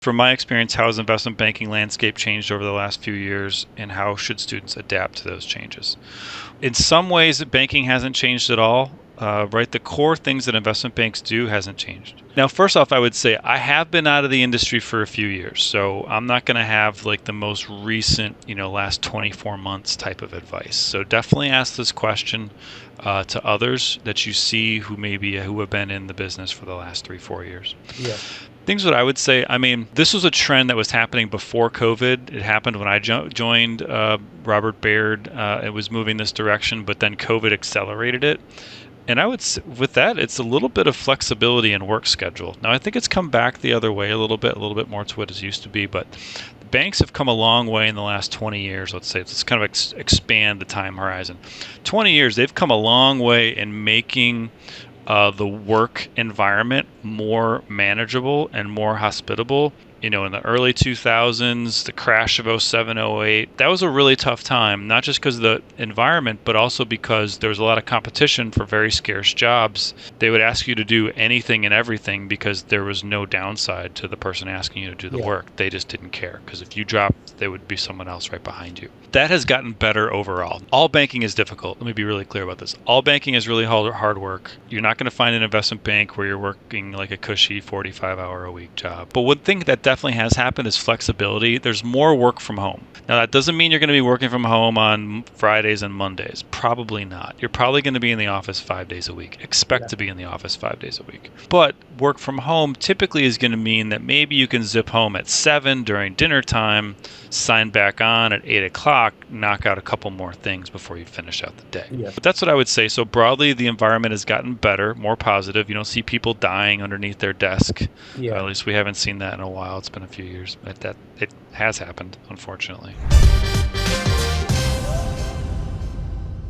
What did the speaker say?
From my experience, how has investment banking landscape changed over the last few years, and how should students adapt to those changes? In some ways, banking hasn't changed at all. Right, the core things that investment banks do hasn't changed. Now, first off, I would say I have been out of the industry for a few years, so I'm not going to have like the most recent, last 24 months type of advice. So definitely ask this question to others that you see who have been in the business for the last 3-4 years. Yeah. Things that I would say, this was a trend that was happening before COVID. It happened when I joined Robert Baird. It was moving this direction, but then COVID accelerated it. And I would say with that, it's a little bit of flexibility in work schedule. Now, I think it's come back the other way a little bit more to what it used to be, but banks have come a long way in the last 20 years, let's say. Let's kind of expand the time horizon. 20 years, they've come a long way in making the work environment more manageable and more hospitable. In the early 2000s, the crash of 07, 08, that was a really tough time, not just because of the environment, but also because there was a lot of competition for very scarce jobs. They would ask you to do anything and everything because there was no downside to the person asking you to do the work. They just didn't care, because if you dropped, there would be someone else right behind you. That has gotten better overall. All banking is difficult. Let me be really clear about this. All banking is really hard work. You're not going to find an investment bank where you're working like a cushy 45-hour-a-week job. But one thing that definitely has happened is flexibility. There's more work from home. Now, that doesn't mean you're going to be working from home on Fridays and Mondays. Probably not. You're probably going to be in the office 5 days a week. Expect to be in the office 5 days a week. But work from home typically is going to mean that maybe you can zip home at 7 during dinner time, sign back on at 8 o'clock, knock out a couple more things before you finish out the day. Yeah. But that's what I would say. So broadly, the environment has gotten better, more positive. You don't see people dying underneath their desk. Yeah. At least we haven't seen that in a while. It's been a few years, but it has happened, unfortunately.